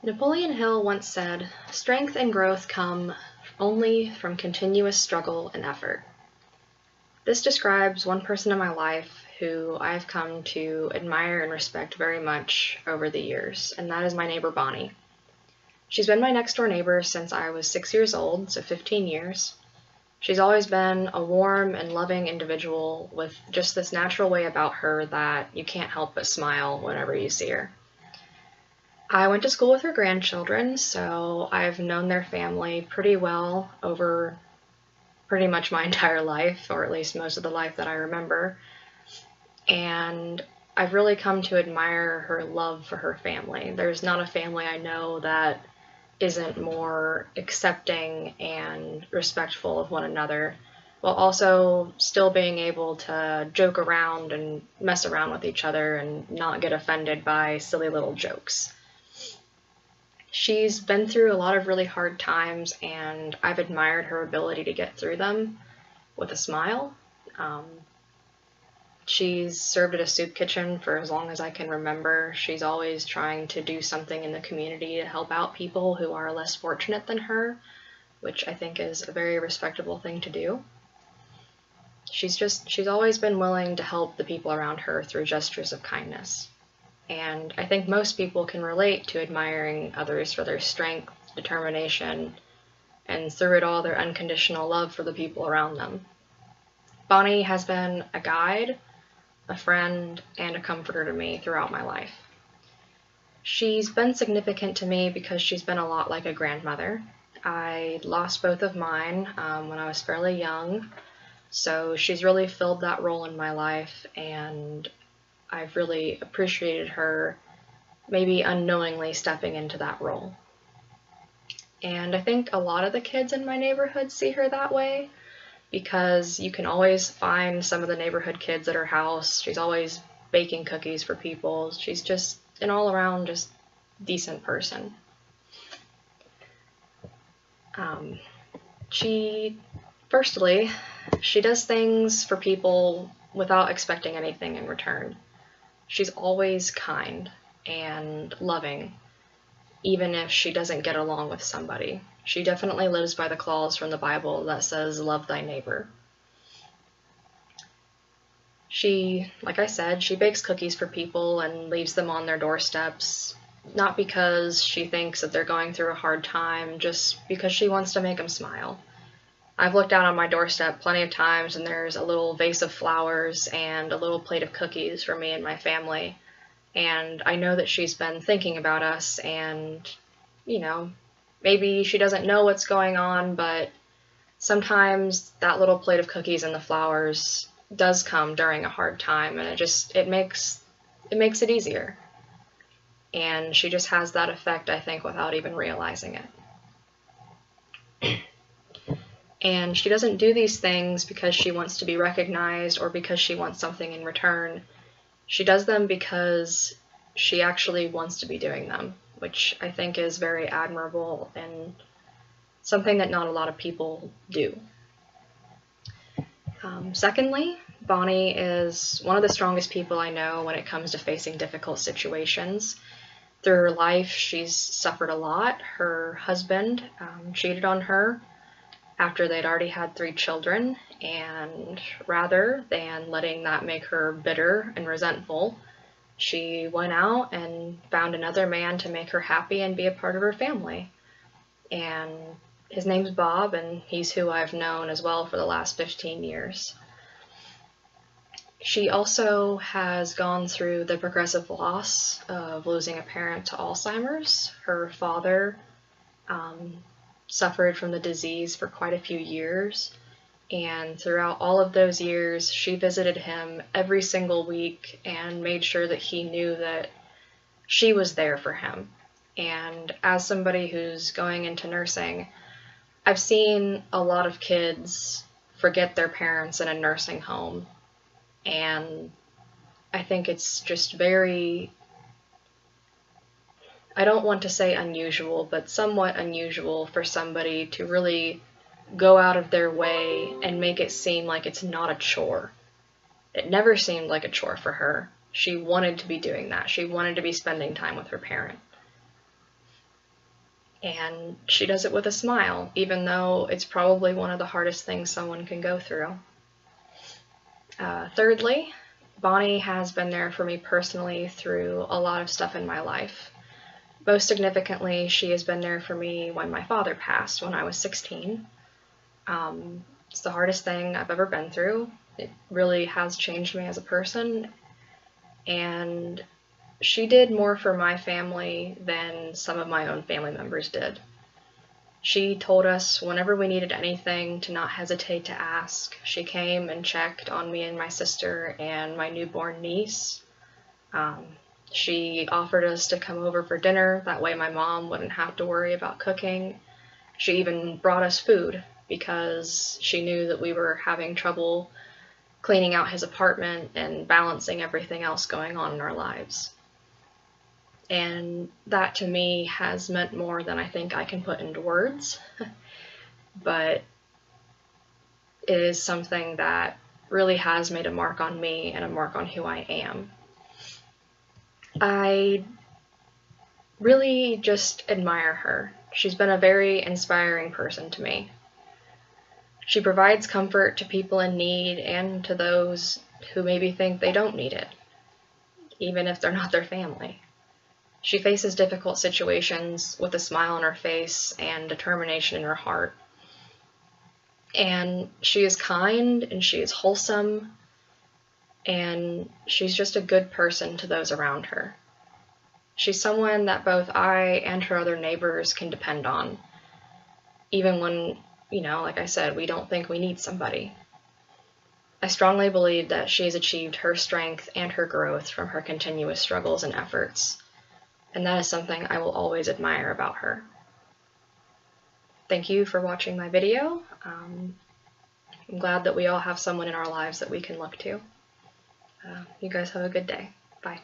Napoleon Hill once said, "Strength and growth come only from continuous struggle and effort." This describes one person in my life who I've come to admire and respect very much over the years, and that is my neighbor Bonnie. She's been my next door neighbor since I was 6 years old, so 15 years. She's always been a warm and loving individual with just this natural way about her that you can't help but smile whenever you see her. I went to school with her grandchildren, so I've known their family pretty well over pretty much my entire life, or at least most of the life that I remember. And I've really come to admire her love for her family. There's not a family I know that isn't more accepting and respectful of one another, while also still being able to joke around and mess around with each other and not get offended by silly little jokes. She's been through a lot of really hard times, and I've admired her ability to get through them with a smile. She's served at a soup kitchen for as long as I can remember. She's always trying to do something in the community to help out people who are less fortunate than her, which I think is a very respectable thing to do. She's always been willing to help the people around her through gestures of kindness. And I think most people can relate to admiring others for their strength, determination, and through it all, their unconditional love for the people around them. Bonnie has been a guide, a friend, and a comforter to me throughout my life. She's been significant to me because she's been a lot like a grandmother. I lost both of mine when I was fairly young, so she's really filled that role in my life, and I've really appreciated her maybe unknowingly stepping into that role. And I think a lot of the kids in my neighborhood see her that way, because you can always find some of the neighborhood kids at her house. She's always baking cookies for people. She's just an all-around just decent person. Firstly, she does things for people without expecting anything in return. She's always kind and loving, even if she doesn't get along with somebody. She definitely lives by the clause from the Bible that says, "Love thy neighbor." Like I said, she bakes cookies for people and leaves them on their doorsteps, not because she thinks that they're going through a hard time, just because she wants to make them smile. I've looked out on my doorstep plenty of times, and there's a little vase of flowers and a little plate of cookies for me and my family, and I know that she's been thinking about us, and, maybe she doesn't know what's going on, but sometimes that little plate of cookies and the flowers does come during a hard time, and it makes it easier. And she just has that effect, I think, without even realizing it. And she doesn't do these things because she wants to be recognized or because she wants something in return. She does them because she actually wants to be doing them, which I think is very admirable and something that not a lot of people do. Secondly, Bonnie is one of the strongest people I know when it comes to facing difficult situations. Through her life, she's suffered a lot. Her husband cheated on her after they'd already had 3 children, and rather than letting that make her bitter and resentful, she went out and found another man to make her happy and be a part of her family. And his name's Bob, and he's who I've known as well for the last 15 years. She also has gone through the progressive loss of losing a parent to Alzheimer's. Her father suffered from the disease for quite a few years, and throughout all of those years, she visited him every single week and made sure that he knew that she was there for him. And as somebody who's going into nursing, I've seen a lot of kids forget their parents in a nursing home, and I think it's just very, I don't want to say unusual, but somewhat unusual for somebody to really go out of their way and make it seem like it's not a chore. It never seemed like a chore for her. She wanted to be doing that. She wanted to be spending time with her parent. And she does it with a smile, even though it's probably one of the hardest things someone can go through. Thirdly, Bonnie has been there for me personally through a lot of stuff in my life. Most significantly, she has been there for me when my father passed when I was 16. It's the hardest thing I've ever been through. It really has changed me as a person, and she did more for my family than some of my own family members did. She told us whenever we needed anything to not hesitate to ask. She came and checked on me and my sister and my newborn niece. She offered us to come over for dinner, that way my mom wouldn't have to worry about cooking. She even brought us food because she knew that we were having trouble cleaning out his apartment and balancing everything else going on in our lives. And that to me has meant more than I think I can put into words, but it is something that really has made a mark on me and a mark on who I am. I really just admire her. She's been a very inspiring person to me. She provides comfort to people in need and to those who maybe think they don't need it, even if they're not their family. She faces difficult situations with a smile on her face and determination in her heart. And she is kind and she is wholesome, and she's just a good person to those around her. She's someone that both I and her other neighbors can depend on, even when, like I said, we don't think we need somebody. I strongly believe that she has achieved her strength and her growth from her continuous struggles and efforts, and that is something I will always admire about her. Thank you for watching my video. I'm glad that we all have someone in our lives that we can look to. You guys have a good day. Bye.